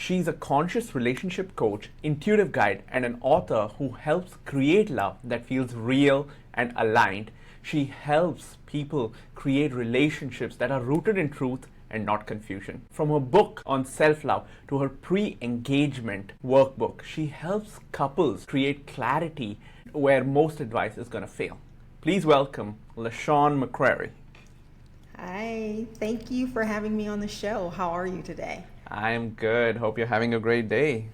She's a conscious relationship coach, intuitive guide, and an author who helps create love that feels real and aligned. She helps people create relationships that are rooted in truth and not confusion. From her book on self-love to her pre-engagement workbook, she helps couples create clarity where most advice is going to fail. Please welcome LaShawn McCrary. Hi, thank you for having me on the show. How are you today? I'm good. Hope you're having a great day.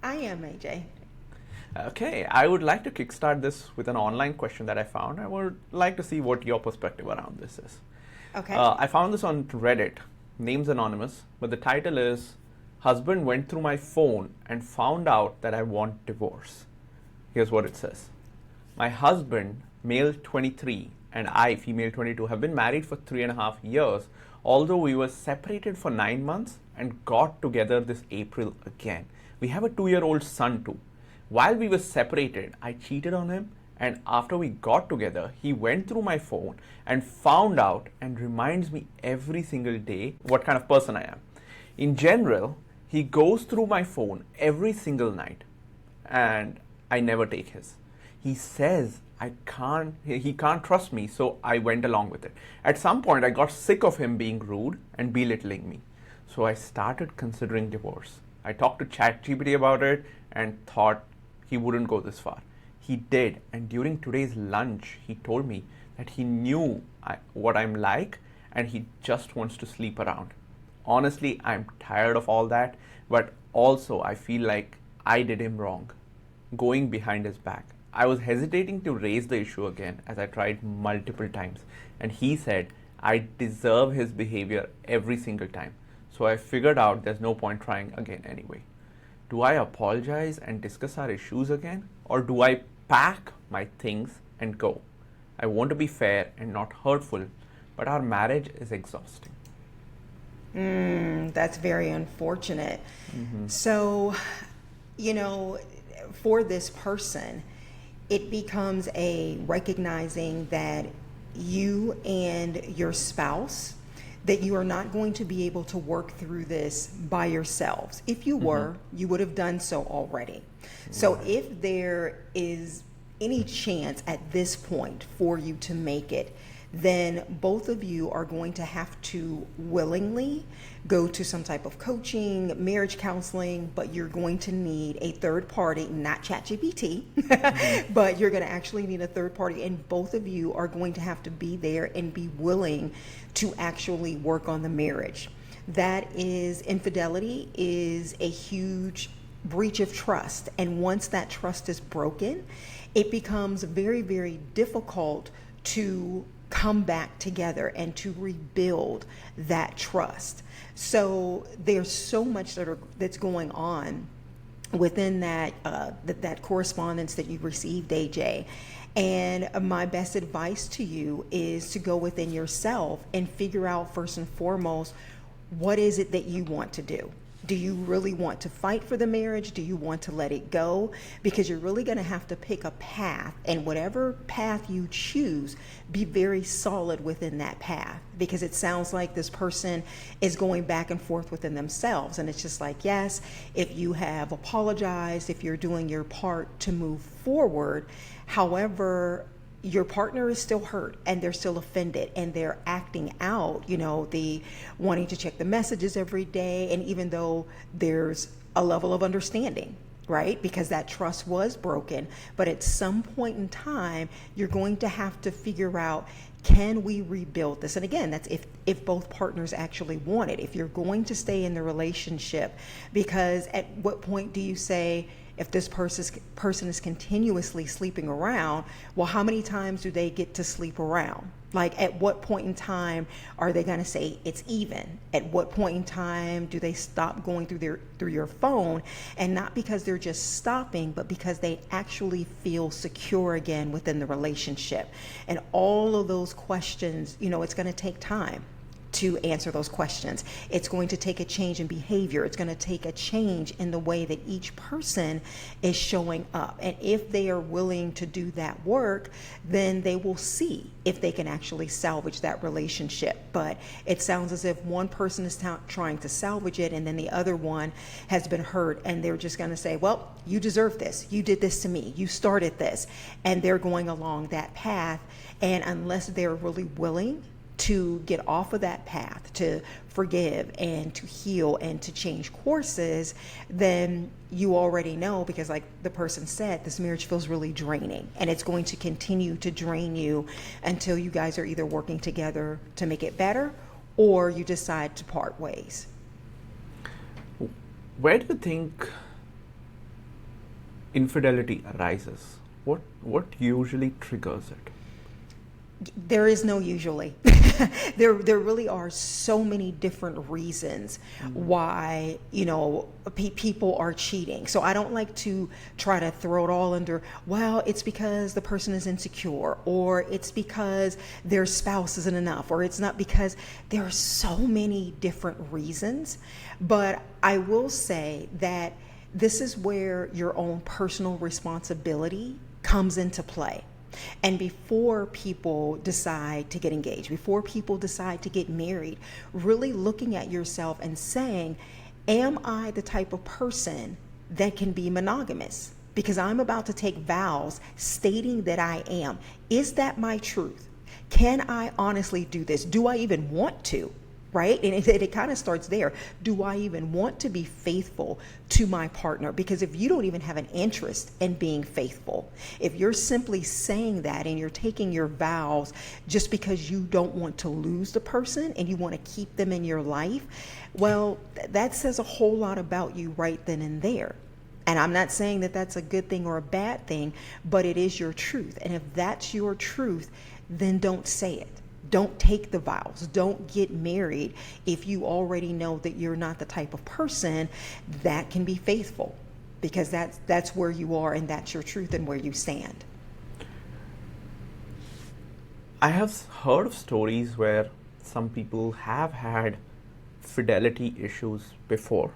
I am, AJ. Okay, I would like to kickstart this with an online question that I found. I would like to see what your perspective around this is. Okay. I found this on Reddit, name's anonymous, but the title is, Husband went through my phone and found out that I want divorce. Here's what it says. My husband, male 23, and I, female 22, have been married for 3.5 years, although we were separated for 9 months and got together this April again. We have a 2-year-old son too. While we were separated, I cheated on him, and after we got together, he went through my phone and found out and reminds me every single day what kind of person I am. In general, he goes through my phone every single night, and I never take his. He says he can't trust me, so I went along with it. At some point, I got sick of him being rude and belittling me. So I started considering divorce. I talked to ChatGPT about it and thought he wouldn't go this far. He did, and during today's lunch, he told me that he knew what I'm like and he just wants to sleep around. Honestly, I'm tired of all that, but also I feel like I did him wrong, going behind his back. I was hesitating to raise the issue again as I tried multiple times, and he said I deserve his behavior every single time. So I figured out there's no point trying again anyway. Do I apologize and discuss our issues again, or do I pack my things and go? I want to be fair and not hurtful, but our marriage is exhausting. That's very unfortunate. Mm-hmm. So, for this person, it becomes a recognizing that you and your spouse, that you are not going to be able to work through this by yourselves. If you were, you would have done so already. So if there is any chance at this point for you to make it, then both of you are going to have to willingly go to some type of coaching, marriage counseling, but you're going to need a third party, not ChatGPT, but you're going to actually need a third party, and both of you are going to have to be there and be willing to actually work on the marriage. That is, infidelity is a huge breach of trust, and once that trust is broken, it becomes very, very difficult to come back together and to rebuild that trust. So there's so much that's going on within that correspondence that you received, AJ. And my best advice to you is to go within yourself and figure out first and foremost, what is it that you want to do? Do you really want to fight for the marriage? Do you want to let it go? Because you're really going to have to pick a path, and whatever path you choose, be very solid within that path, because it sounds like this person is going back and forth within themselves. And it's just like, yes, if you have apologized, if you're doing your part to move forward, however, your partner is still hurt and they're still offended and they're acting out, the wanting to check the messages every day. And even though there's a level of understanding, right? Because that trust was broken, but at some point in time, you're going to have to figure out, can we rebuild this? And again, that's if both partners actually want it, if you're going to stay in the relationship, because at what point do you say, if this person is continuously sleeping around, well, how many times do they get to sleep around? Like, at what point in time are they going to say it's even? At what point in time do they stop going through your phone? And not because they're just stopping, but because they actually feel secure again within the relationship. And all of those questions, it's going to take time. to answer those questions. It's going to take a change in behavior. It's going to take a change in the way that each person is showing up. And if they are willing to do that work, then they will see if they can actually salvage that relationship. But it sounds as if one person is trying to salvage it, and then the other one has been hurt, and they're just going to say, well, you deserve this. You did this to me. You started this. And they're going along that path. And unless they're really willing to get off of that path, to forgive and to heal and to change courses, then you already know, because like the person said, this marriage feels really draining, and it's going to continue to drain you until you guys are either working together to make it better or you decide to part ways. Where do you think infidelity arises? What usually triggers it? There is no usually. There really are so many different reasons why, people are cheating. So I don't like to try to throw it all under, well, it's because the person is insecure, or it's because their spouse isn't enough, or it's not, because there are so many different reasons. But I will say that this is where your own personal responsibility comes into play. And before people decide to get engaged, before people decide to get married, really looking at yourself and saying, am I the type of person that can be monogamous? Because I'm about to take vows stating that I am. Is that my truth? Can I honestly do this? Do I even want to? Right? And it kind of starts there. Do I even want to be faithful to my partner? Because if you don't even have an interest in being faithful, if you're simply saying that and you're taking your vows just because you don't want to lose the person and you want to keep them in your life, well, that says a whole lot about you right then and there. And I'm not saying that that's a good thing or a bad thing, but it is your truth. And if that's your truth, then don't say it. Don't take the vows. Don't get married if you already know that you're not the type of person that can be faithful, because that's where you are, and that's your truth and where you stand. I have heard of stories where some people have had fidelity issues before,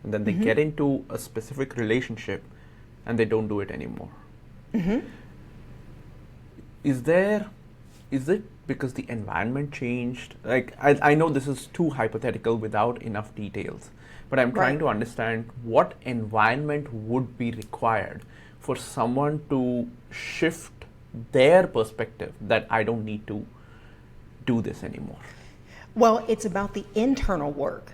and then they get into a specific relationship and they don't do it anymore. Is it because the environment changed? Like, I know this is too hypothetical without enough details, but I'm trying to understand what environment would be required for someone to shift their perspective that I don't need to do this anymore. Well, it's about the internal work.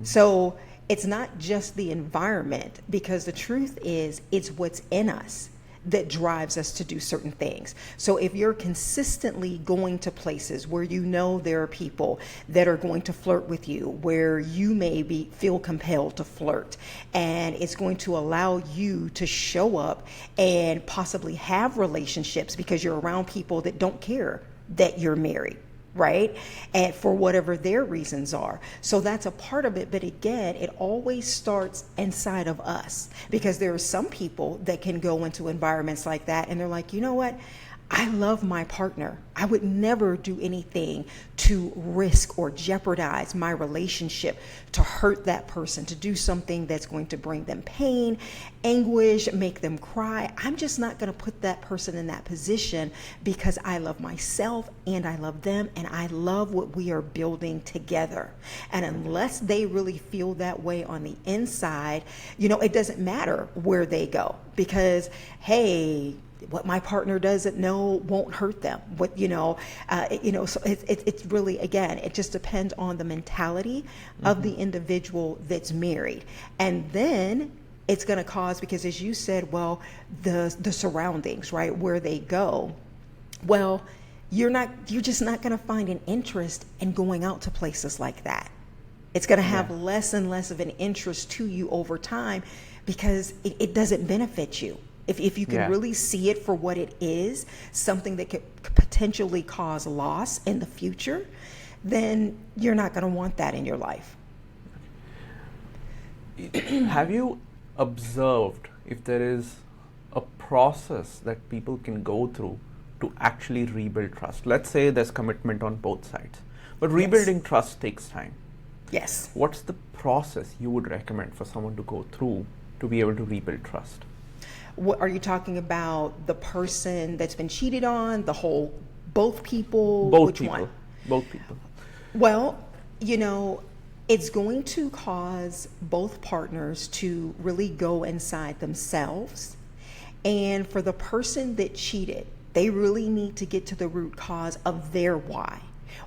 So it's not just the environment, because the truth is it's what's in us that drives us to do certain things. So if you're consistently going to places where you know there are people that are going to flirt with you, where you maybe feel compelled to flirt, and it's going to allow you to show up and possibly have relationships because you're around people that don't care that you're married, right? And for whatever their reasons are. So that's a part of it. But again, it always starts inside of us, because there are some people that can go into environments like that and they're like, you know what? I love my partner. I would never do anything to risk or jeopardize my relationship, to hurt that person, to do something that's going to bring them pain, anguish, make them cry. I'm just not going to put that person in that position, because I love myself and I love them and I love what we are building together. And unless they really feel that way on the inside, it doesn't matter where they go, because, hey, what my partner doesn't know won't hurt them. So it's really, again, it just depends on the mentality of the individual that's married. And then it's going to cause, because as you said, well, the surroundings, right, where they go, well, you're just not going to find an interest in going out to places like that. It's going to have less and less of an interest to you over time, because it doesn't benefit you. If you can really see it for what it is, something that could potentially cause loss in the future, then you're not going to want that in your life. Have you observed if there is a process that people can go through to actually rebuild trust? Let's say there's commitment on both sides, But rebuilding trust takes time. Yes. What's the process you would recommend for someone to go through to be able to rebuild trust? What are you talking about? The person that's been cheated on, both people? Both Which people. one? Both people. Well, it's going to cause both partners to really go inside themselves. And for the person that cheated, they really need to get to the root cause of their why.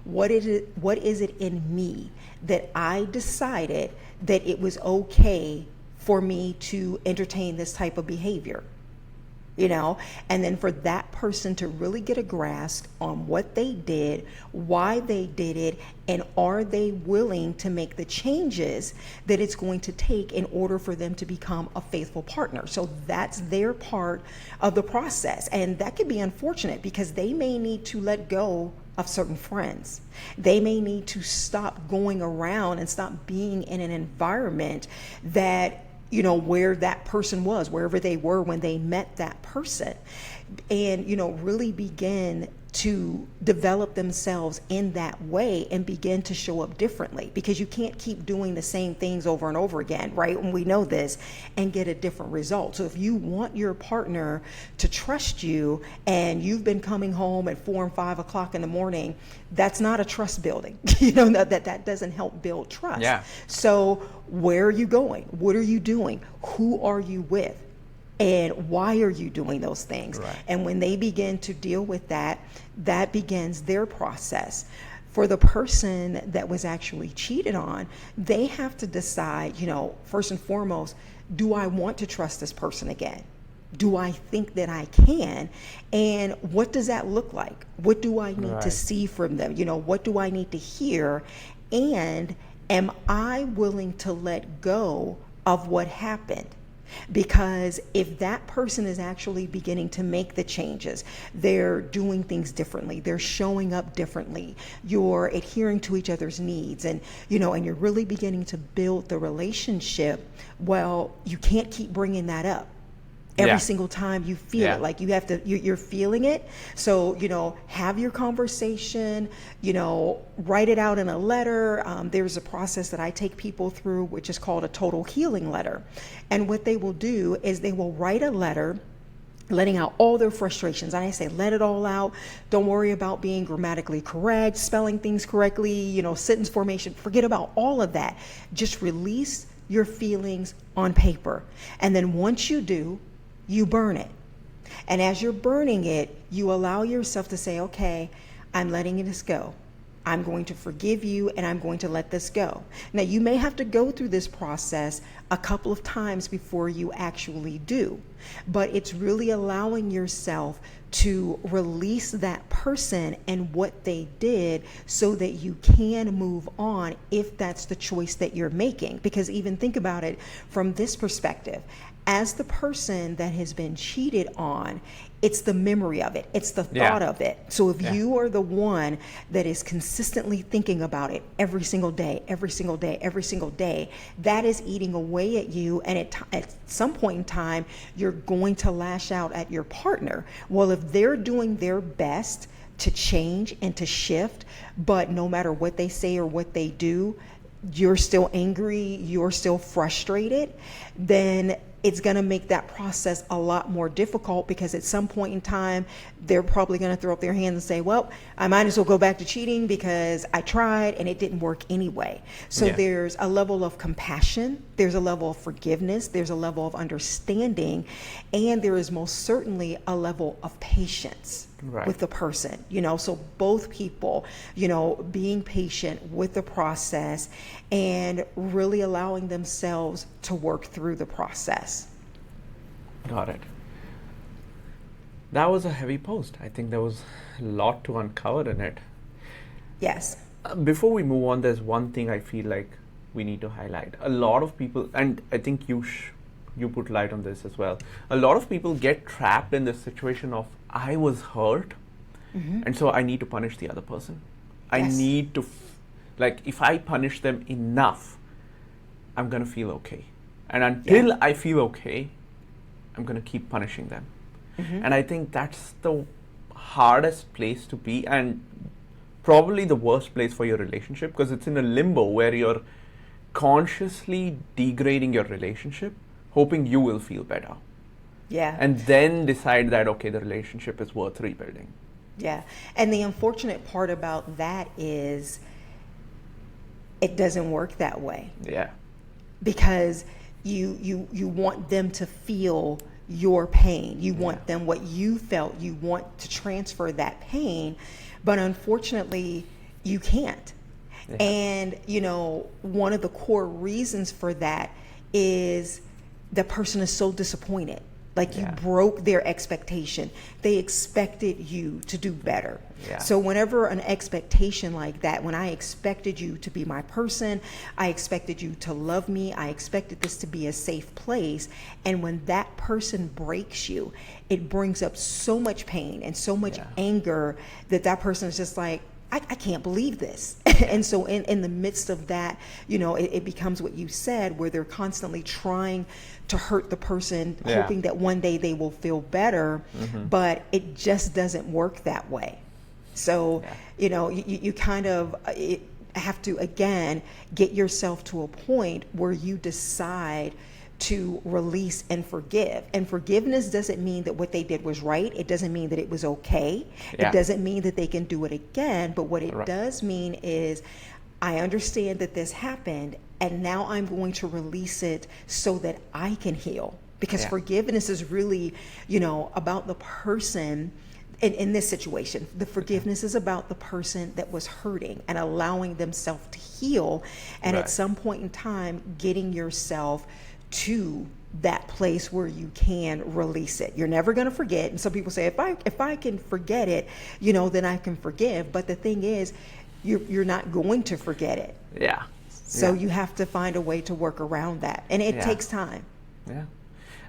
What is it in me that I decided that it was okay for me to entertain this type of behavior? And then for that person to really get a grasp on what they did, why they did it, and are they willing to make the changes that it's going to take in order for them to become a faithful partner. So that's their part of the process. And that could be unfortunate because they may need to let go of certain friends. They may need to stop going around and stop being in an environment that where that person was, wherever they were when they met that person, and, really begin to develop themselves in that way and begin to show up differently, because you can't keep doing the same things over and over again, right? And we know this, and get a different result. So if you want your partner to trust you and you've been coming home at 4 and 5 o'clock in the morning, that's not a trust building. That doesn't help build trust. Yeah. So where are you going? What are you doing? Who are you with? And why are you doing those things? Right. And when they begin to deal with that, that begins their process. For the person that was actually cheated on, they have to decide, first and foremost, do I want to trust this person again? Do I think that I can? And what does that look like? What do I need to see from them? What do I need to hear? And am I willing to let go of what happened? Because if that person is actually beginning to make the changes, they're doing things differently, they're showing up differently, you're adhering to each other's needs, and and you're really beginning to build the relationship, well, you can't keep bringing that up every single time you feel it. Like you're feeling it. So, have your conversation, write it out in a letter. There's a process that I take people through, which is called a total healing letter. And what they will do is they will write a letter letting out all their frustrations. I say, let it all out. Don't worry about being grammatically correct, spelling things correctly, sentence formation. Forget about all of that. Just release your feelings on paper. And then once you do, you burn it. And as you're burning it, you allow yourself to say, okay, I'm letting this go. I'm going to forgive you and I'm going to let this go. Now, you may have to go through this process a couple of times before you actually do, but it's really allowing yourself to release that person and what they did so that you can move on if that's the choice that you're making. Because even think about it from this perspective. As the person that has been cheated on, it's the memory of it. It's the thought of it. So if you are the one that is consistently thinking about it every single day, every single day, every single day, that is eating away at you. And at some point in time, you're going to lash out at your partner. Well, if they're doing their best to change and to shift, but no matter what they say or what they do, you're still angry, you're still frustrated, then it's going to make that process a lot more difficult, because at some point in time, they're probably going to throw up their hands and say, well, I might as well go back to cheating because I tried and it didn't work anyway. So there's a level of compassion, there's a level of forgiveness, there's a level of understanding, and there is most certainly a level of patience with the person, so both people, being patient with the process and really allowing themselves to work through the process. Got it. That was a heavy post. I think there was a lot to uncover in it. Yes. Before we move on, there's one thing I feel like we need to highlight. A lot of people, and I think you put light on this as well. A lot of people get trapped in this situation of, I was hurt, and so I need to punish the other person. I need to, if I punish them enough, I'm going to feel okay. And until I feel okay, I'm going to keep punishing them. And I think that's the hardest place to be. And probably the worst place for your relationship, because it's in a limbo where you're consciously degrading your relationship, hoping you will feel better. Yeah. And then decide that, okay, the relationship is worth rebuilding. Yeah. And the unfortunate part about that is it doesn't work that way. Yeah. Because you want them to feel your pain. You want them what you felt. You want to transfer that pain, but unfortunately you can't. Yeah. And one of the core reasons for that is the person is so disappointed. Like you broke their expectation. They expected you to do better. Yeah. So whenever an expectation like that, when I expected you to be my person, I expected you to love me, I expected this to be a safe place. And when that person breaks you, it brings up so much pain and so much anger that person is just like, I can't believe this. And so in the midst of that, it becomes what you said, where they're constantly trying to hurt the person, hoping that one day they will feel better, but it just doesn't work that way. So, you kind of have to, again, get yourself to a point where you decide to release and forgive. And forgiveness doesn't mean that what they did was right. It doesn't mean that it was okay. It doesn't mean that they can do it again. But what it does mean is, I understand that this happened, and now I'm going to release it so that I can heal. Because forgiveness is really, about the person. In this situation, the forgiveness is about the person that was hurting and allowing themselves to heal. And at some point in time, getting yourself to that place where you can release it. You're never going to forget. And some people say, if I can forget it, then I can forgive. But the thing is, you're not going to forget it. Yeah. So you have to find a way to work around that. And it takes time. Yeah.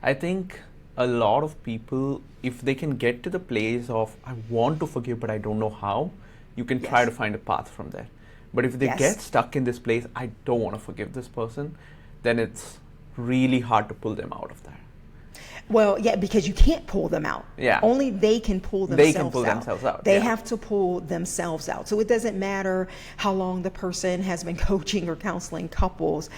I think a lot of people, if they can get to the place of, I want to forgive, but I don't know how, you can try to find a path from there. But if they get stuck in this place, I don't want to forgive this person, then it's really hard to pull them out of that. Well, because you can't pull them out. Yeah. Only they can pull themselves out. They have to pull themselves out. So it doesn't matter how long the person has been coaching or counseling couples.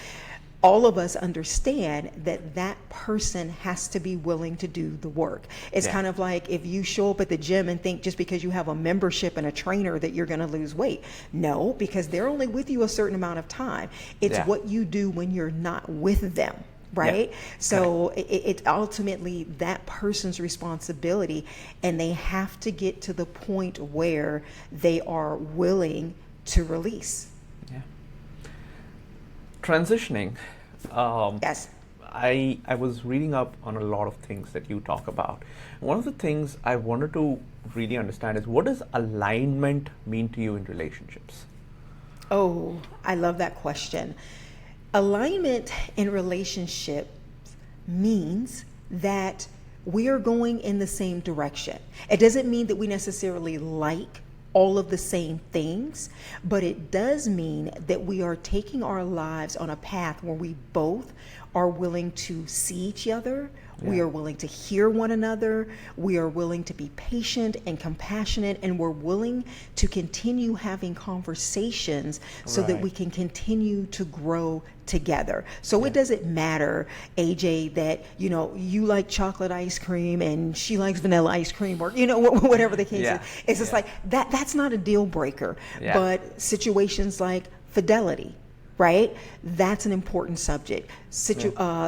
All of us understand that person has to be willing to do the work. It's kind of like if you show up at the gym and think just because you have a membership and a trainer that you're going to lose weight. No, because they're only with you a certain amount of time. It's what you do when you're not with them. Right? So it's ultimately that person's responsibility, and they have to get to the point where they are willing to release. Yeah. Transitioning. Yes. I was reading up on a lot of things that you talk about. One of the things I wanted to really understand is, what does alignment mean to you in relationships? Oh, I love that question. Alignment in relationships means that we are going in the same direction. It doesn't mean that we necessarily like all of the same things, but it does mean that we are taking our lives on a path where we both are willing to see each other. We are willing to hear one another. We are willing to be patient and compassionate, and we're willing to continue having conversations so that we can continue to grow together. So it doesn't matter, AJ, that you like chocolate ice cream and she likes vanilla ice cream, or whatever the case is. It's just like that's not a deal breaker. But situations like fidelity, right? That's an important subject.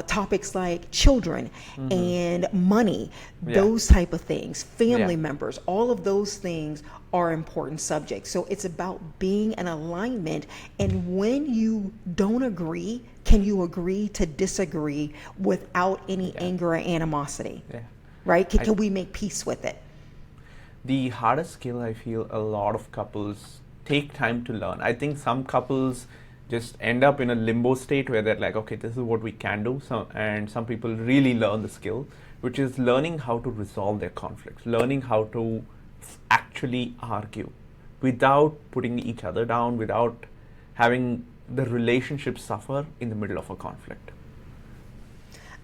Topics like children and money, those type of things, family members, all of those things are important subjects. So it's about being in alignment. And when you don't agree, can you agree to disagree without any anger or animosity? Right? Can we make peace with it? The hardest skill I feel a lot of couples take time to learn. I think some couples just end up in a limbo state where they're like, okay, this is what we can do. And some people really learn the skill, which is learning how to resolve their conflicts, learning how to actually argue without putting each other down, without having the relationship suffer in the middle of a conflict.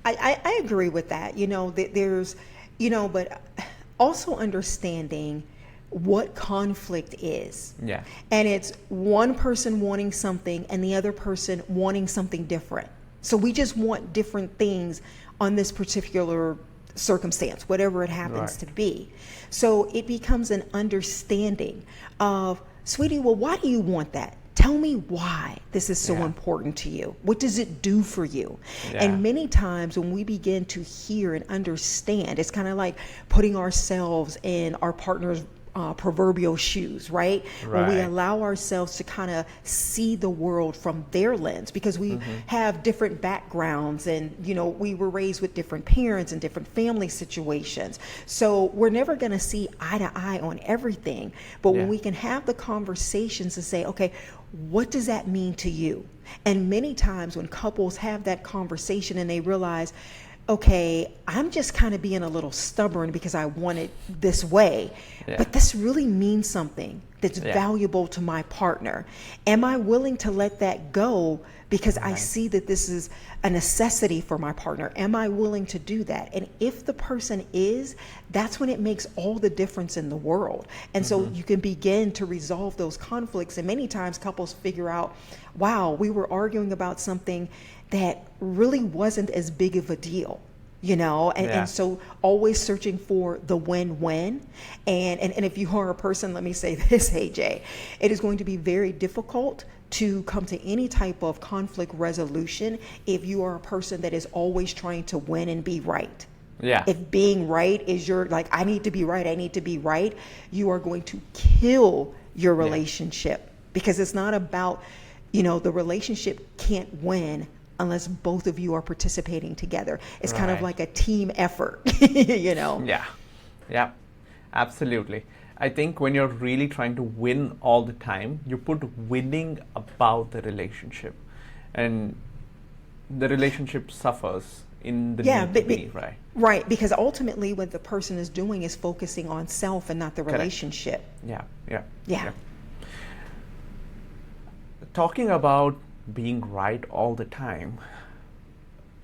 I agree with that. There's, but also understanding what conflict is. Yeah. And it's one person wanting something and the other person wanting something different. So we just want different things on this particular circumstance, whatever it happens to be. So it becomes an understanding of, sweetie, well, why do you want that? Tell me why this is so important to you. What does it do for you? Yeah. And many times when we begin to hear and understand, it's kind of like putting ourselves in our partner's proverbial shoes, right? When we allow ourselves to kind of see the world from their lens, because we have different backgrounds and, you know, we were raised with different parents and different family situations. So we're never going to see eye to eye on everything. But when we can have the conversations to say, okay, what does that mean to you? And many times when couples have that conversation and they realize, okay, I'm just kind of being a little stubborn because I want it this way, but this really means something that's valuable to my partner. Am I willing to let that go because I see that this is a necessity for my partner? Am I willing to do that? And if the person is, that's when it makes all the difference in the world. And so you can begin to resolve those conflicts. And many times couples figure out, wow, we were arguing about something that really wasn't as big of a deal, you know, and so always searching for the win-win. And if you are a person, let me say this, AJ, it is going to be very difficult to come to any type of conflict resolution if you are a person that is always trying to win and be right. Yeah. If being right is your, like, I need to be right, you are going to kill your relationship, because it's not about, you know, the relationship can't win unless both of you are participating together. It's kind of like a team effort, you know? Yeah, absolutely. I think when you're really trying to win all the time, you put winning above the relationship, and the relationship suffers in the need to be, right? Right, because ultimately what the person is doing is focusing on self and not the relationship. Yeah. Talking about being right all the time,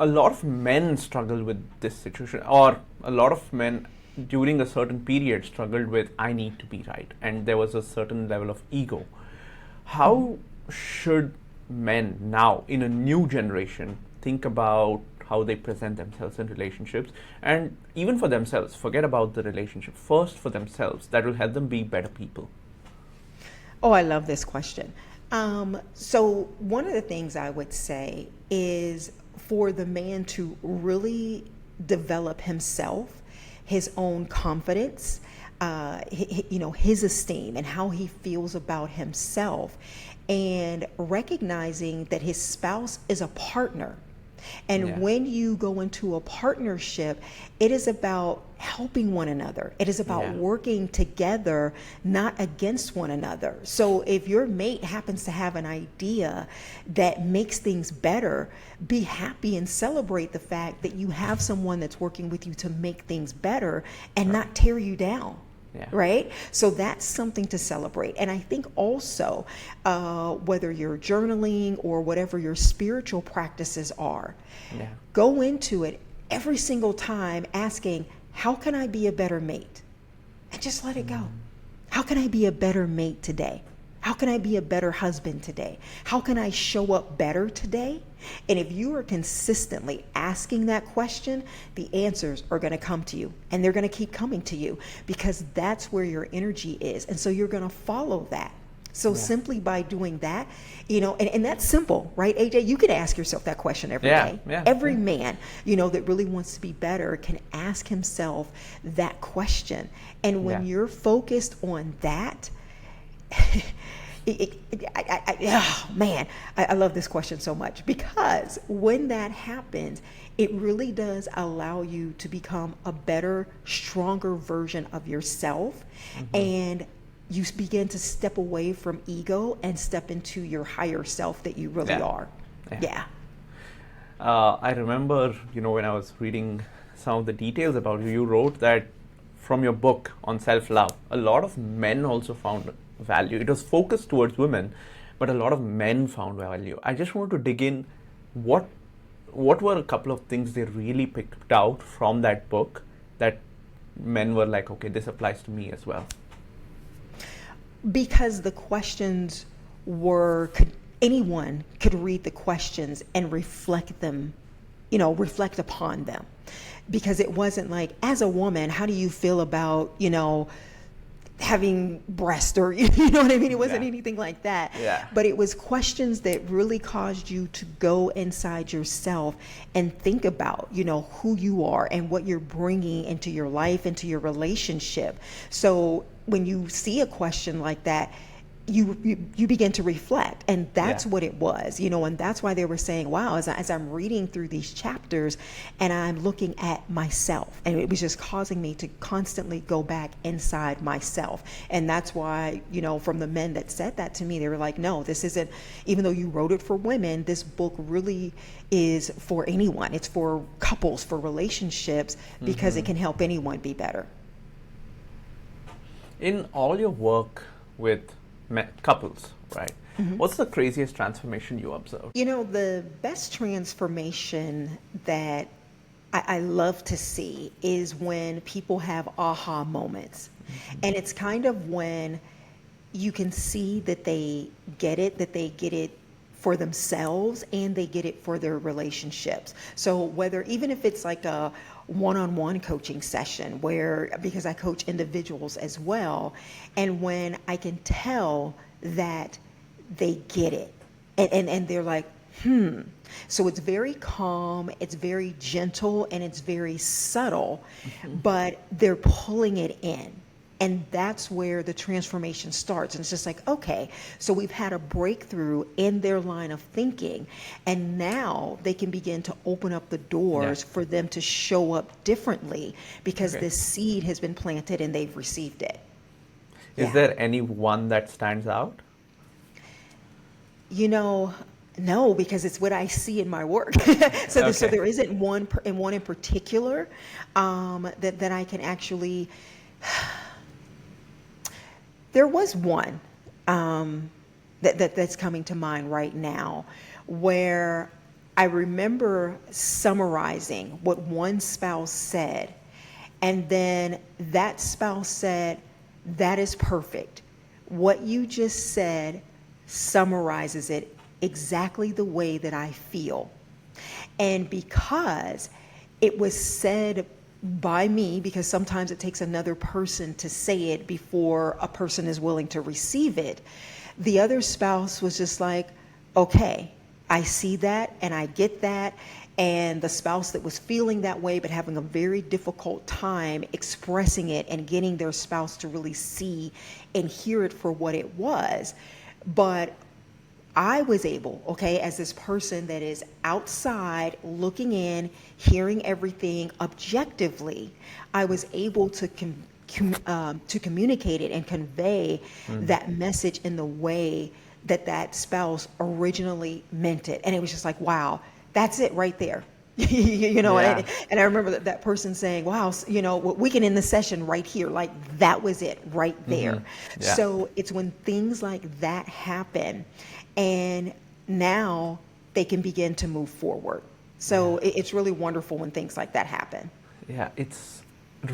a lot of men struggle with this situation, or a lot of men during a certain period struggled with, I need to be right, and there was a certain level of ego. How should men now in a new generation think about how they present themselves in relationships, and even for themselves, forget about the relationship, first for themselves, that will help them be better people? Oh, I love this question. So one of the things I would say is for the man to really develop himself, his own confidence, his esteem and how he feels about himself, and recognizing that his spouse is a partner. And when you go into a partnership, it is about helping one another. It is about working together, not against one another. So if your mate happens to have an idea that makes things better, be happy and celebrate the fact that you have someone that's working with you to make things better and not tear you down. Right? So that's something to celebrate. And I think also, whether you're journaling or whatever your spiritual practices are, go into it every single time asking, how can I be a better mate? And just let it go. How can I be a better mate today? How can I be a better husband today? How can I show up better today? And if you are consistently asking that question, the answers are going to come to you, and they're going to keep coming to you, because that's where your energy is. And so you're going to follow that. So simply by doing that, and that's simple, right, AJ? You can ask yourself that question every day. Every man, that really wants to be better can ask himself that question. And when you're focused on that, I love this question so much, because when that happens, it really does allow you to become a better, stronger version of yourself. And you begin to step away from ego and step into your higher self that you really are. I remember, when I was reading some of the details about you, you wrote that from your book on self-love, a lot of men also found value. It was focused towards women, but a lot of men found value. I just want to dig in. What were a couple of things they really picked out from that book that men were like, okay, this applies to me as well? Because the questions anyone could read the questions and reflect them, reflect upon them. Because it wasn't like, as a woman, how do you feel about, having breast, or you know what I mean? It wasn't anything like that. Yeah. But it was questions that really caused you to go inside yourself and think about, who you are and what you're bringing into your life, into your relationship. So when you see a question like that, you begin to reflect, and that's what it was, and that's why they were saying, wow, as I'm reading through these chapters and I'm looking at myself, and it was just causing me to constantly go back inside myself. And that's why, from the men that said that to me, they were like, no, this isn't, even though you wrote it for women, this book really is for anyone. It's for couples, for relationships, because it can help anyone be better. In all your work with couples, right? What's the craziest transformation you observed? The best transformation that I love to see is when people have aha moments. And it's kind of when you can see that they get it for themselves, and they get it for their relationships. So even if it's like a one-on-one coaching session, because I coach individuals as well, and when I can tell that they get it, and they're like, So it's very calm, it's very gentle, and it's very subtle, but they're pulling it in. And that's where the transformation starts. And it's just like, okay, so we've had a breakthrough in their line of thinking, and now they can begin to open up the doors for them to show up differently, because this seed has been planted and they've received it. Is there any one that stands out? No, because it's what I see in my work. So there isn't one in particular that I can actually. There was one that's coming to mind right now, where I remember summarizing what one spouse said, and then that spouse said, "That is perfect. What you just said summarizes it exactly the way that I feel." And because it was said by me, because sometimes it takes another person to say it before a person is willing to receive it, the other spouse was just like, okay, I see that and I get that. And the spouse that was feeling that way but having a very difficult time expressing it and getting their spouse to really see and hear it for what it was. But I was able, as this person that is outside looking in, hearing everything objectively, I was able to communicate it and convey that message in the way that spouse originally meant it. And it was just like, wow, that's it right there. And I remember that person saying, wow, we can end the session right here. Like, that was it right there. So it's when things like that happen, and now they can begin to move forward. So it's really wonderful when things like that happen. Yeah, it's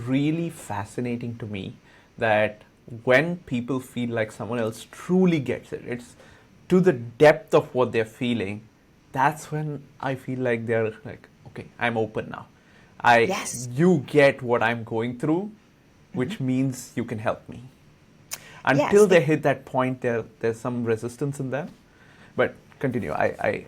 really fascinating to me that when people feel like someone else truly gets it, it's to the depth of what they're feeling, that's when I feel like they're like, okay, I'm open now. You get what I'm going through, which means you can help me. Until they hit that point, there's some resistance in them. But continue. I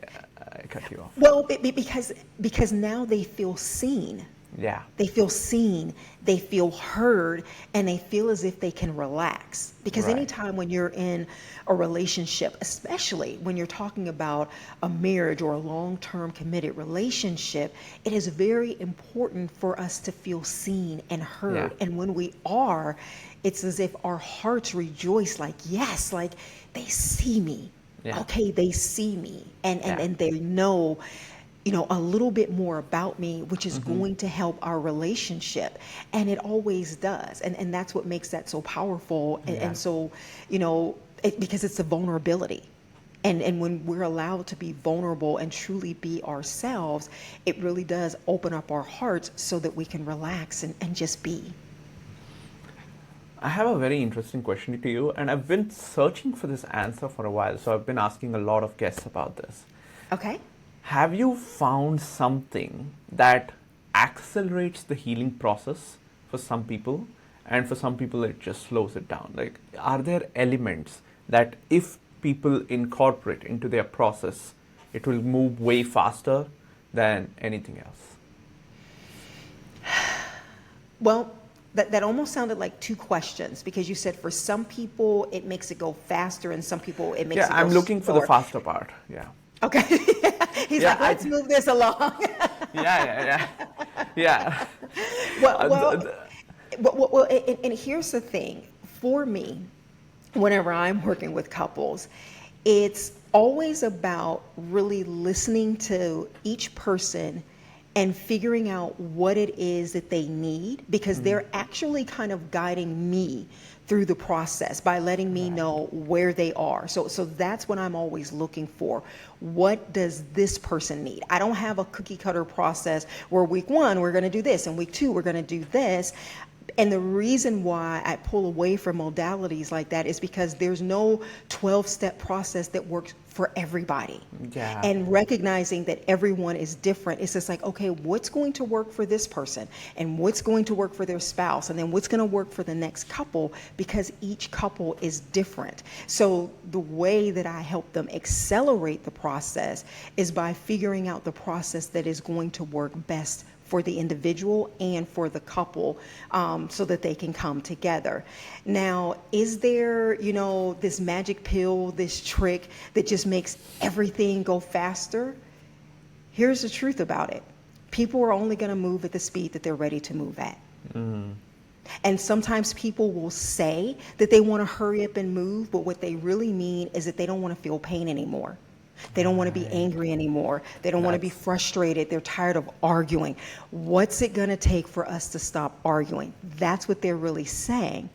cut you off. Well, because now they feel seen. Yeah. They feel seen, they feel heard, and they feel as if they can relax. Because anytime when you're in a relationship, especially when you're talking about a marriage or a long-term committed relationship, it is very important for us to feel seen and heard. Yeah. And when we are, it's as if our hearts rejoice, like, yes, like they see me. Yeah. Okay, they see me, and they know, a little bit more about me, which is going to help our relationship. And it always does. And that's what makes that so powerful. And so, because it's a vulnerability. And when we're allowed to be vulnerable and truly be ourselves, it really does open up our hearts so that we can relax and just be. I have a very interesting question to you, and I've been searching for this answer for a while, so I've been asking a lot of guests about this. Okay. Have you found something that accelerates the healing process for some people, and for some people it just slows it down? Like, are there elements that if people incorporate into their process, it will move way faster than anything else? Well, that almost sounded like two questions, because you said for some people it makes it go faster and some people it makes Yeah, it go I'm looking for the slower. faster part. Yeah. Okay. He's Yeah, like, let's move this along. Yeah. Well, Uh, well, th- th- well, and here's the thing. For me, whenever I'm working with couples, it's always about really listening to each person and figuring out what it is that they need, because they're actually kind of guiding me through the process by letting me know where they are. So that's what I'm always looking for. What does this person need? I don't have a cookie cutter process where week 1 we're going to do this and week 2 we're going to do this. And the reason why I pull away from modalities like that is because there's no 12-step process that works for everybody. Yeah. And recognizing that everyone is different, it's just like, okay, what's going to work for this person and what's going to work for their spouse, and then what's going to work for the next couple, because each couple is different. So the way that I help them accelerate the process is by figuring out the process that is going to work best for the individual and for the couple, so that they can come together. Now, is there, this magic pill, this trick that just makes everything go faster? Here's the truth about it. People are only going to move at the speed that they're ready to move at. And sometimes people will say that they want to hurry up and move, but what they really mean is that they don't want to feel pain anymore. They don't want to be angry anymore. They don't want to be frustrated. They're tired of arguing. What's it going to take for us to stop arguing? That's what they're really saying.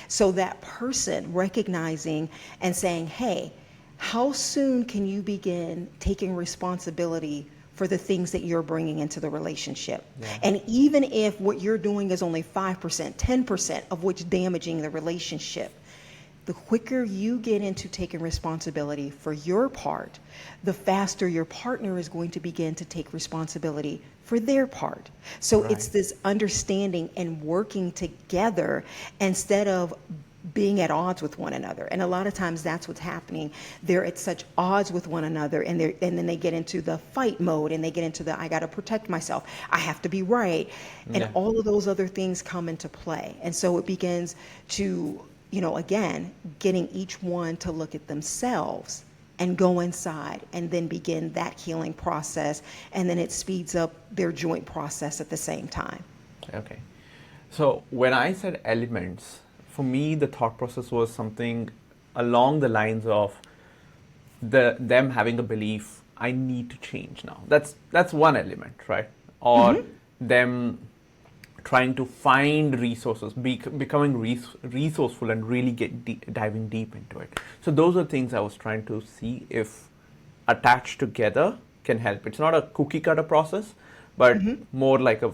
So that person recognizing and saying, hey, how soon can you begin taking responsibility for the things that you're bringing into the relationship? Yeah. And even if what you're doing is only 5%, 10% of what's damaging the relationship, the quicker you get into taking responsibility for your part, the faster your partner is going to begin to take responsibility for their part. So it's this understanding and working together instead of being at odds with one another. And a lot of times that's what's happening. They're at such odds with one another, and then they get into the fight mode, and they get into the, I got to protect myself, I have to be right. And all of those other things come into play. And so it begins to, again, getting each one to look at themselves and go inside and then begin that healing process. And then it speeds up their joint process at the same time. Okay. So when I said elements, for me, the thought process was something along the lines of them having a belief, I need to change now. That's one element, right? Or them trying to find resources, becoming resourceful and really diving deep into it. So those are things I was trying to see if attached together can help. It's not a cookie cutter process, but more like a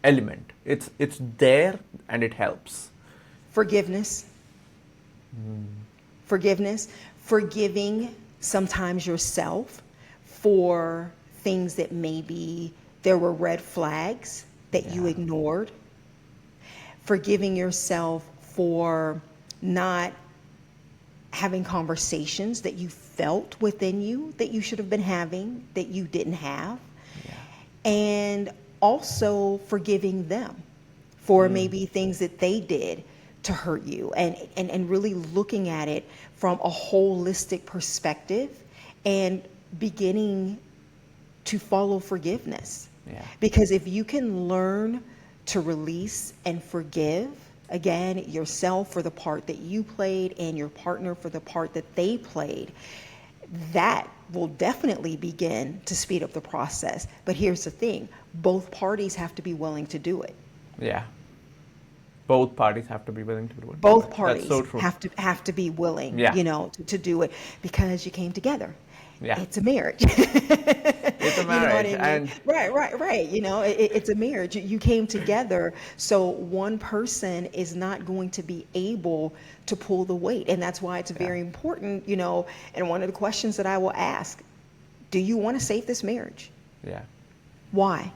element. It's there and it helps. Forgiveness. Forgiveness. Forgiving sometimes yourself for things that maybe there were red flags that you ignored. Forgiving yourself for not having conversations that you felt within you that you should have been having that you didn't have. And also forgiving them for maybe things that they did to hurt you, and really looking at it from a holistic perspective and beginning to follow forgiveness. Because if you can learn to release and forgive, again, yourself for the part that you played and your partner for the part that they played, that will definitely begin to speed up the process. But here's the thing, both parties have to be willing to do it. Yeah. Both parties have to be willing to do it. Both parties That's so true. have to be willing, to do it, because you came together. Yeah. it's a marriage. It's a You know what marriage. I mean? And Right. You know, it's a marriage. You came together, so one person is not going to be able to pull the weight. And that's why it's yeah, very important, you know, and one of the questions that I will ask, do you want to save this marriage? yeah, Why?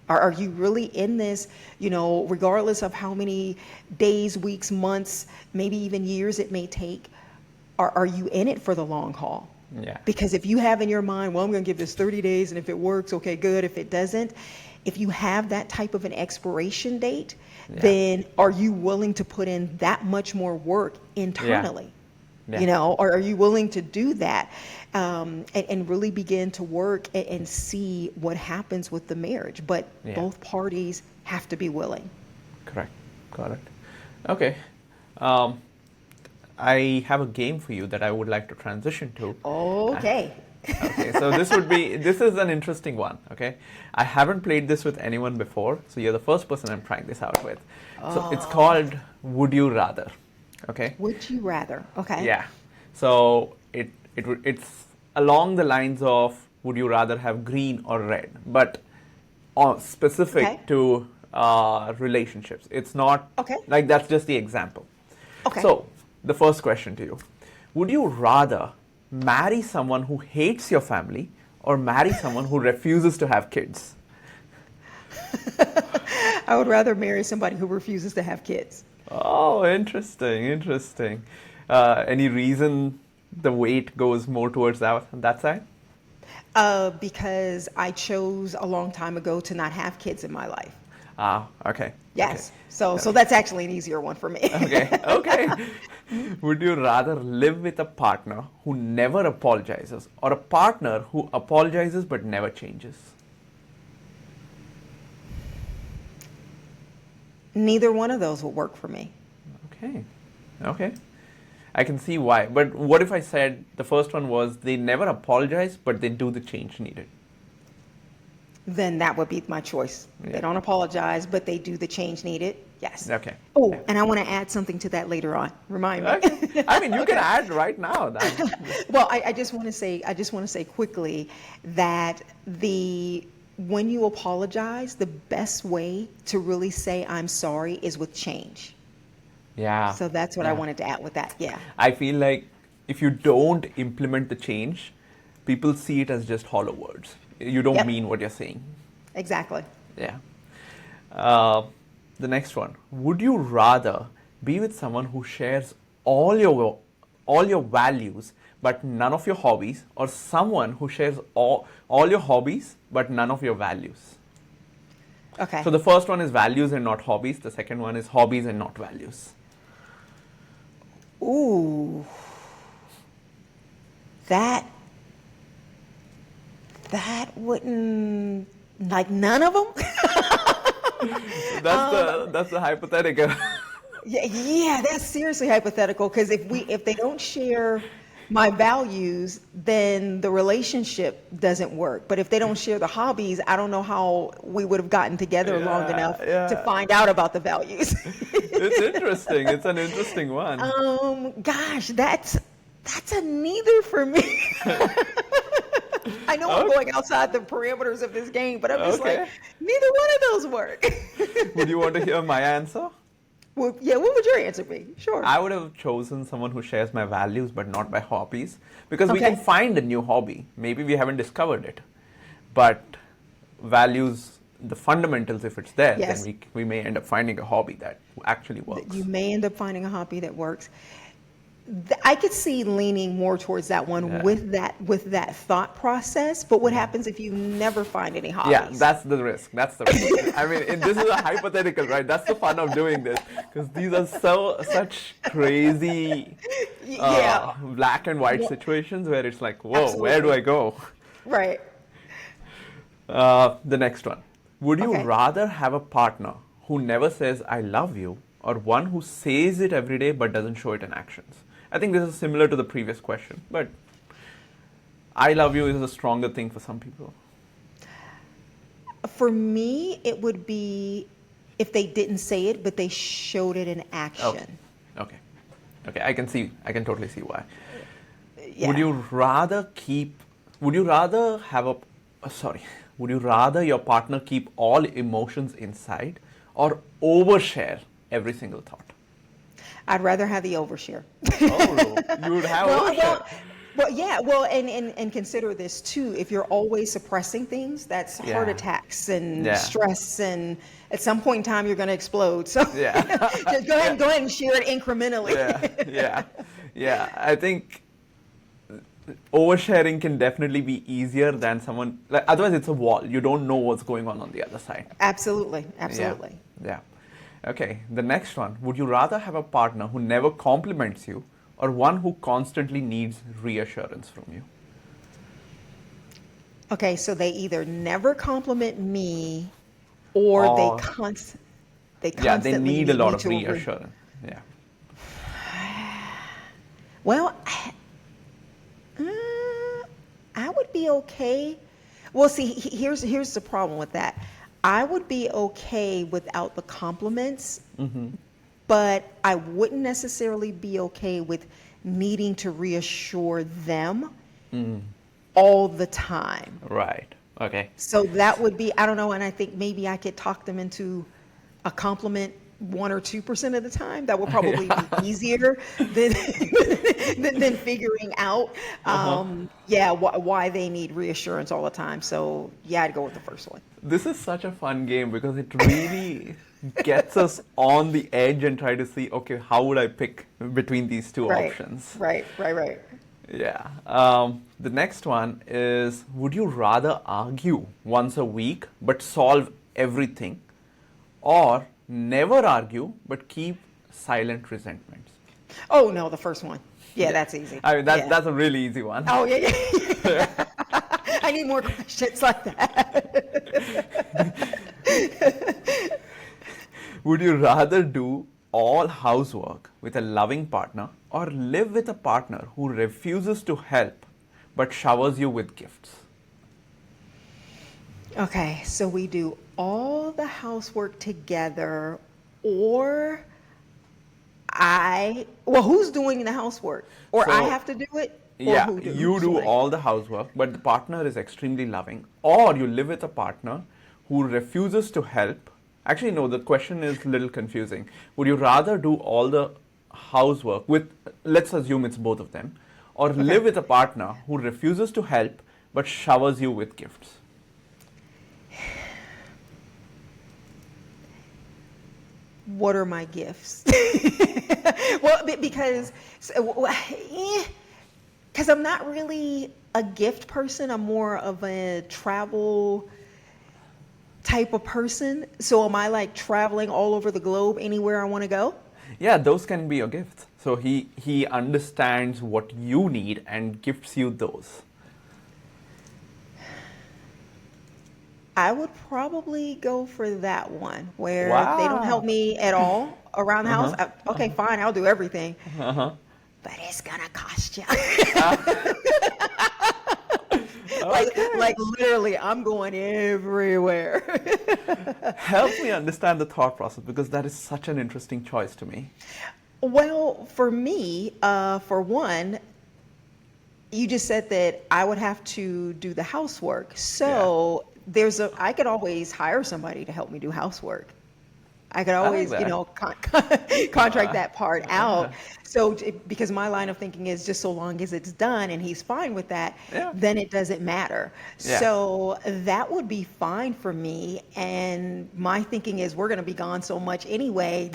Are you really in this, you know, regardless of how many days, weeks, months, maybe even years it may take? Are you in it for the long haul? yeah, Because if you have in your mind, well, I'm going to give this 30 days, and if it works, okay, good. If it doesn't, if you have that type of an expiration date, yeah, then are you willing to put in that much more work yeah, internally? yeah, You know, or are you willing to do that, and really begin to work and see what happens with the marriage? But yeah. both parties have to be willing. Correct. Got it. Okay. Um, I have a game for you that I would like to transition to. Uh, Okay. Okay, so this is an interesting one, okay? I haven't played this with anyone before, so you're the first person I'm trying this out with. So it's called Would You Rather, okay? Would you rather? Okay. Yeah. So it's along the lines of would you rather have green or red, but Okay. specific to relationships. It's not Okay. like that's just the example. Okay. So the first question to you: would you rather marry someone who hates your family or marry someone who refuses to have kids? I would rather marry somebody who refuses to have kids. Oh, interesting, interesting. Any reason the weight goes more towards that side? Because I chose a long time ago to not have kids in my life. Ah, okay, okay, Yes. So that's actually an easier one for me. okay, okay. Would you rather live with a partner who never apologizes or a partner who apologizes but never changes? Neither one of those will work for me. Okay, okay. I can see why. But what if I said the first one was they never apologize but they do the change needed? Then that would be my choice. Yeah. They don't apologize, but they do the change needed. Yes. Okay. Oh, Yeah. and I want to add something to that later on. Remind me. Okay. I mean, you can add right now. Well, I just want to say quickly that when you apologize, the best way to really say I'm sorry is with change. Yeah. So that's what I Yeah. wanted to add with that. Yeah. I feel like if you don't implement the change, people see it as just hollow words. You don't Yep. mean what you're saying. Exactly. Yeah. The next one. Would you rather be with someone who shares all your values but none of your hobbies, or someone who shares all your hobbies but none of your values? Okay. So the first one is values and not hobbies. The second one is hobbies and not values. Ooh. That wouldn't, like, none of them. That's the hypothetical. Yeah, that's seriously hypothetical, because if they don't share my values, then the relationship doesn't work. But if they don't share the hobbies, I don't know how we would have gotten together long Yeah, enough to yeah. find out about the values. It's interesting. It's an interesting one. Gosh, that's a neither for me. I know I'm Okay. going outside the parameters of this game, but I'm just like, Okay. neither one of those work. Would you want to hear my answer? Well, yeah, what would your answer be? Sure. I would have chosen someone who shares my values but not my hobbies, because we Okay. can find a new hobby. Maybe we haven't discovered it. But values, the fundamentals, if it's there, Yes. then we may end up finding a hobby that actually works. You may end up finding a hobby that works. I could see leaning more towards that one Yeah. with that thought process. But what happens if you never find any hobbies? Yeah, that's the risk. That's the risk. I mean, this is a hypothetical, right? That's the fun of doing this, because these are such crazy Yeah. black and white Yeah. situations where it's like, whoa, where do Absolutely. I go? Right. The next one. Would you Okay. rather have a partner who never says I love you, or one who says it every day but doesn't show it in actions? I think this is similar to the previous question, but I love you is a stronger thing for some people. For me, it would be if they didn't say it, but they showed it in action. Okay. Okay. I can totally see why. Yeah. Would you rather would you rather have would you rather your partner keep all emotions inside or overshare every single thought? I'd rather have the overshare. Oh, you would have Well, overshare. well, well, yeah. Well, and consider this too. If you're always suppressing things, that's heart Yeah. attacks and Yeah. stress, and at some point in time, you're going to explode. So Yeah. just Yeah. go ahead and share it incrementally. Yeah. Yeah. Yeah. I think oversharing can definitely be easier than someone like otherwise it's a wall. You don't know what's going on the other side. Absolutely, Yeah. absolutely. Yeah. Okay. The next one. Would you rather have a partner who never compliments you or one who constantly needs reassurance from you? Okay, so they either never compliment me, or Or they yeah, they constantly need a need lot me of to reassurance. Yeah. Well, I would be okay. Well, see, here's the problem with that. I would be okay without the compliments, but I wouldn't necessarily be okay with needing to reassure them all the time. Right. Okay. So that would be, I don't know, and I think maybe I could talk them into a compliment 1 or 2% of the time. That would probably be easier than than figuring out, why they need reassurance all the time. So yeah, I'd go with the first one. This is such a fun game because it really gets us on the edge and try to see, okay, how would I pick between these two options? Right. Yeah. The next one is, would you rather argue once a week but solve everything, or never argue but keep silent resentments? Oh no, the first one. Yeah, that's easy. I mean, Yeah. that's a really easy one. Oh yeah. I need more questions like that. Would you rather do all housework with a loving partner or live with a partner who refuses to help but showers you with gifts? Okay, so we do all the housework together, or who's doing the housework? Or I So, have to do it? Or yeah, who you who's do doing it? all the housework, but the partner is extremely loving. Or you live with a partner who refuses to help. Actually, no, the question is a little confusing. Would you rather do all the housework with, let's assume it's both of them, or live with a partner who refuses to help but showers you with gifts? What are my gifts? Well, because I'm not really a gift person. I'm more of a travel type of person. So am I like traveling all over the globe anywhere I want to go? Yeah, those can be your gifts. So he understands what you need and gifts you those. I would probably go for that one where they don't help Wow. me at all around the house. Okay, fine, I'll do everything, Uh-huh. but it's gonna cost you. Okay. Like literally, I'm going everywhere. Help me understand the thought process because that is such an interesting choice to me. Well, for me, for one, you just said that I would have to do the housework. So I could always hire somebody to help me do housework. I could I like always, that. contract that part out. So, because my line of thinking is just so long as it's done and he's fine with that, Yeah. then it doesn't matter. Yeah. So that would be fine for me. And my thinking is we're going to be gone so much anyway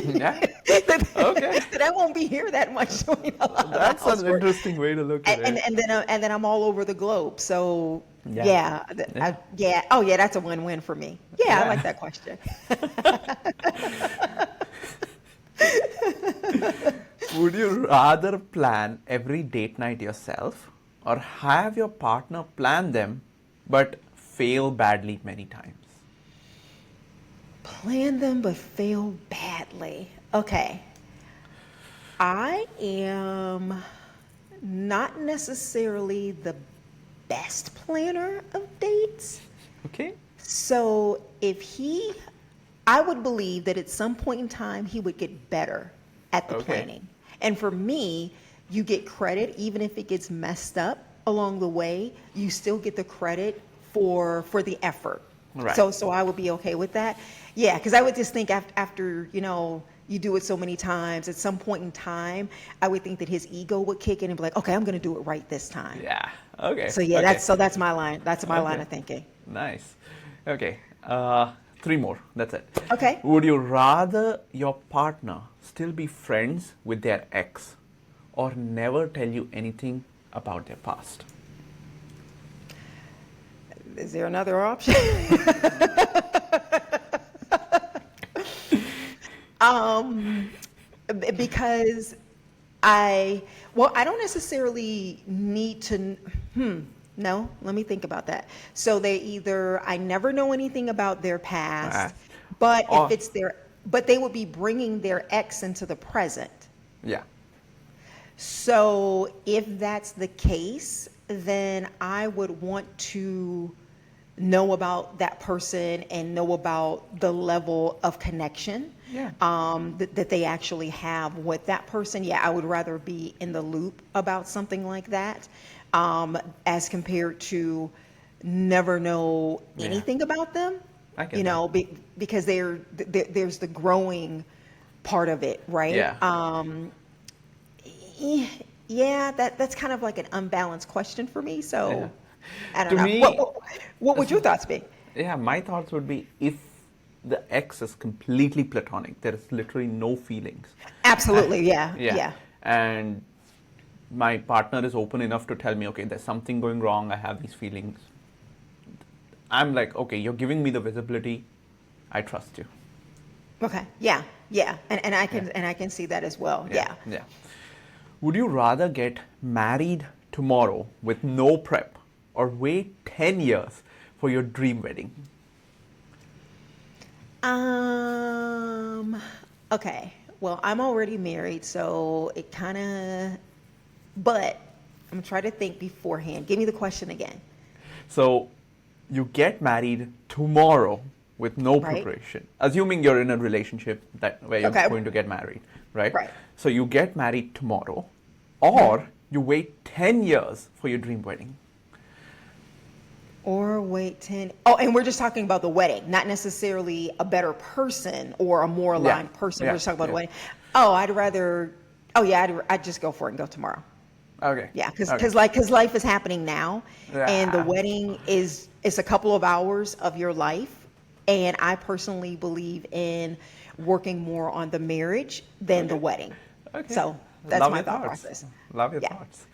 Yeah. that, Okay. that I won't be here that much doing a lot of the That's an housework. interesting way to look at it. And then I'm all over the globe. So Yeah. oh yeah, that's a win-win for me. Yeah, I like that question. Would you rather plan every date night yourself or have your partner plan them but fail badly many times? Plan them but fail badly. Okay. I am not necessarily the best planner of dates. Okay. So I would believe that at some point in time he would get better at the Okay. planning. And for me, you get credit, even if it gets messed up along the way, you still get the credit for the effort. Right. So I would be okay with that. Yeah, because I would just think after you do it so many times, at some point in time, I would think that his ego would kick in and be like, okay, I'm going to do it right this time. Yeah. Okay. So yeah, Okay. that's my line. That's my line Okay. of thinking. Nice. Okay. 3 more. That's it. Okay. Would you rather your partner still be friends with their ex or never tell you anything about their past? Is there another option? Because I don't necessarily need to, no, let me think about that. So I never know anything about their past, but Or- but they would be bringing their ex into the present. Yeah. So if that's the case, then I would want to know about that person and know about the level of connection Yeah. that they actually have with that person. Yeah, I would rather be in the loop about something like that, as compared to never know Yeah. anything about them. I get that. Because there's the growing part of it, right? Yeah. Yeah, that's kind of like an unbalanced question for me. So Yeah. I don't To know. me- What would your thoughts be? Yeah, my thoughts would be if the ex is completely platonic, there is literally no feelings. Absolutely, yeah. And my partner is open enough to tell me, okay, there's something going wrong, I have these feelings. I'm like, okay, you're giving me the visibility, I trust you. Okay, yeah, and I can see that as well. Yeah. Yeah. Would you rather get married tomorrow with no prep or wait 10 years for your dream wedding? Okay. Well, I'm already married, so it kind of. But I'm trying to think beforehand. Give me the question again. So you get married tomorrow with no Right. preparation, assuming you're in a relationship where you're Okay. going to get married, right? Right. So you get married tomorrow, or you wait 10 years for your dream wedding. Or wait 10. Oh, and we're just talking about the wedding, not necessarily a better person or a more aligned person. Yeah, We're just talking about the yeah. wedding. Oh, I'd just go for it and go tomorrow. Okay. Yeah, Okay. because life is happening now, and the Yeah. wedding is a couple of hours of your life, and I personally believe in working more on the marriage than the wedding. Okay. So that's Love my your thought thoughts. process. Love your Yeah. thoughts.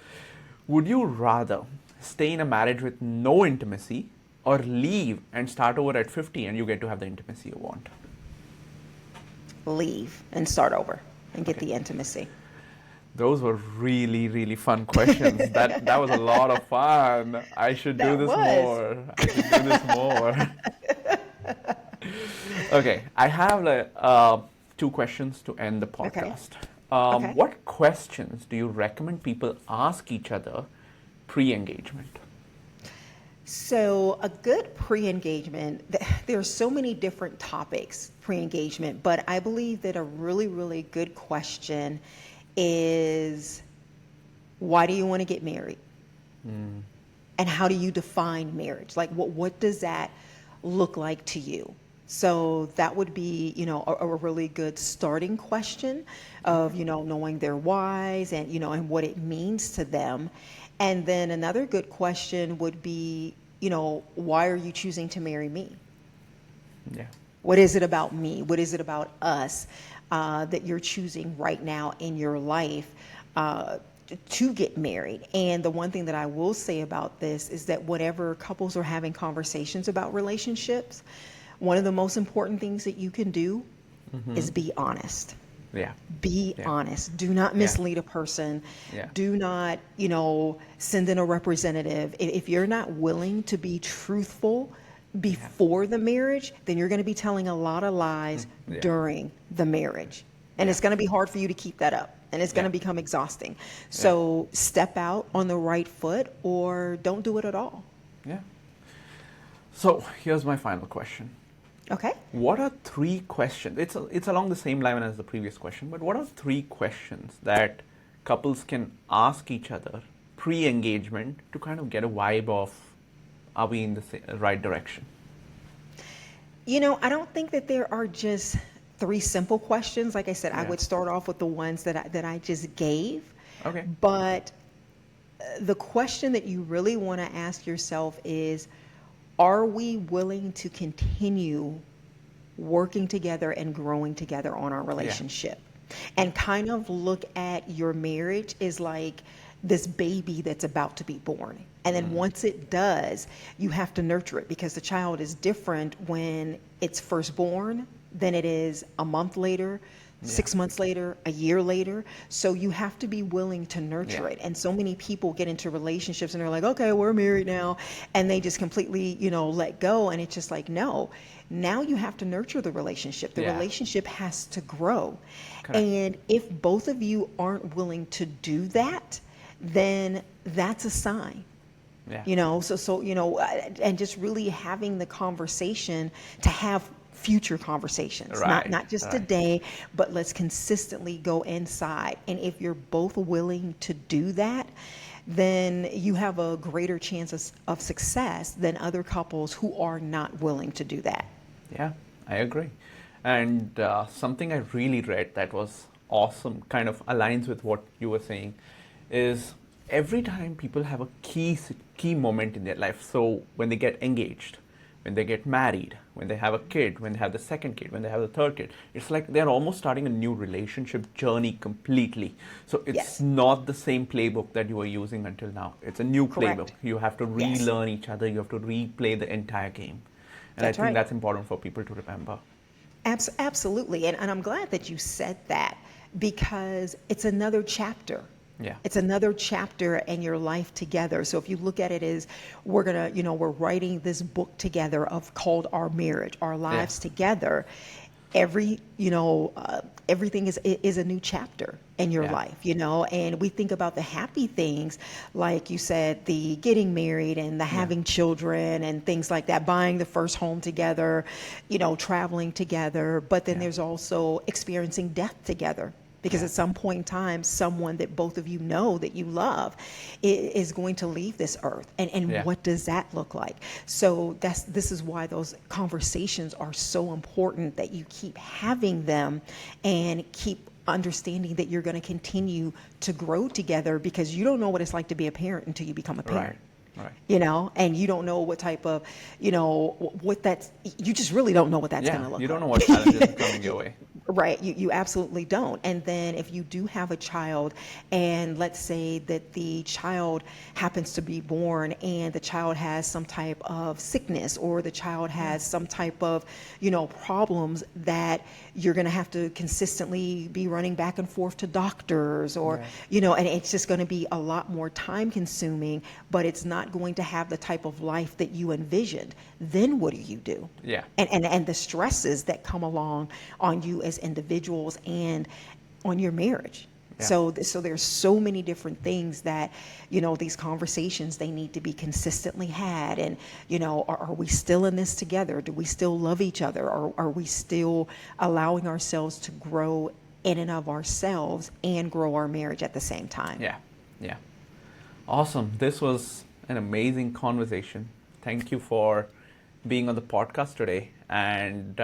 Would you rather stay in a marriage with no intimacy or leave and start over at 50 and you get to have the intimacy you want? Leave and start over and get Okay. the intimacy. Those were really, really fun questions. That was a lot of fun. I should do That this was. more. I should do this more. Okay, I have 2 questions to end the podcast. Okay. What questions do you recommend people ask each other pre-engagement? So a good pre-engagement, there's so many different topics pre-engagement, but I believe that a really, really good question is, why do you want to get married? And how do you define marriage? Like what does that look like to you? So that would be, a really good starting question of, knowing their whys and, and what it means to them. And then another good question would be, why are you choosing to marry me? Yeah. What is it about me? What is it about us that you're choosing right now in your life to get married? And the one thing that I will say about this is that whenever couples are having conversations about relationships, one of the most important things that you can do is be honest. Yeah. Be honest. Do not mislead a person. Yeah. Do not, send in a representative. If you're not willing to be truthful before the marriage, then you're going to be telling a lot of lies Yeah. during the marriage. And it's going to be hard for you to keep that up. And it's going to become exhausting. So step out on the right foot or don't do it at all. Yeah. So here's my final question. Okay. What are 3 questions? It's along the same line as the previous question, but what are 3 questions that couples can ask each other pre-engagement to kind of get a vibe of, are we in the right direction? I don't think that there are just three simple questions. Like I said, I Yeah. would start off with the ones that I just gave. Okay. But the question that you really want to ask yourself is, are we willing to continue working together and growing together on our Yeah. relationship? And kind of look at your marriage as like this baby that's about to be born. And then once it does, you have to nurture it, because the child is different when it's first born than it is a month later, Yeah. 6 months later, a year later. So you have to be willing to nurture Yeah. it. And so many people get into relationships and they're like, okay, we're married now. And they just completely, let go. And it's just like, no, now you have to nurture the relationship. The Yeah. relationship has to grow. Correct. And if both of you aren't willing to do that, then that's a sign. Yeah. And just really having the conversation to have future conversations, Right. not just Right. today, but let's consistently go inside. And if you're both willing to do that, then you have a greater chance of success than other couples who are not willing to do that. Yeah, I agree. And something I really read that was awesome, kind of aligns with what you were saying, is every time people have a key moment in their life. So when they get engaged, when they get married, when they have a kid, when they have the second kid, when they have the third kid, it's like they're almost starting a new relationship journey completely. So it's Yes. not the same playbook that you were using until now. It's a new Correct. playbook. You have to Yes. relearn each other. You have to replay the entire game. And That's I think right. that's important for people to remember. Absolutely. And I'm glad that you said that, because it's another chapter. Yeah. It's another chapter in your life together. So if you look at it as we're writing this book together called Our Marriage, Our Lives Together. Everything is a new chapter in your Yeah. life, and we think about the happy things, like you said, the getting married and the having children and things like that, buying the first home together, traveling together. But then Yeah. there's also experiencing death together. Because at some point in time, someone that both of you know that you love is going to leave this earth. And Yeah. what does that look like? So this is why those conversations are so important, that you keep having them and keep understanding that you're going to continue to grow together, because you don't know what it's like to be a parent until you become a parent. Right. And you don't know what type of, you just really don't know what that's going to Yeah, look you don't like. know what challenges are coming your way. Right, you absolutely don't. And then if you do have a child, and let's say that the child happens to be born and the child has some type of sickness, or the child has some type of, problems that you're going to have to consistently be running back and forth to doctors, or, and it's just going to be a lot more time consuming, but it's not going to have the type of life that you envisioned. Then what do you do? Yeah. And the stresses that come along on you as individuals and on your marriage. Yeah. So there's so many different things that, these conversations, they need to be consistently had. And, are we still in this together? Do we still love each other? Or are we still allowing ourselves to grow in and of ourselves and grow our marriage at the same time? Yeah. Yeah. Awesome. This was an amazing conversation. Thank you for being on the podcast today and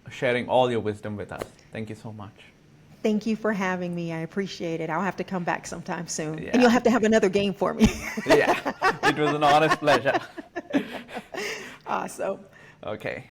sharing all your wisdom with us. Thank you so much. Thank you for having me. I appreciate it. I'll have to come back sometime soon. Yeah. And you'll have to have another game for me. Yeah, it was an honest pleasure. Awesome. Okay.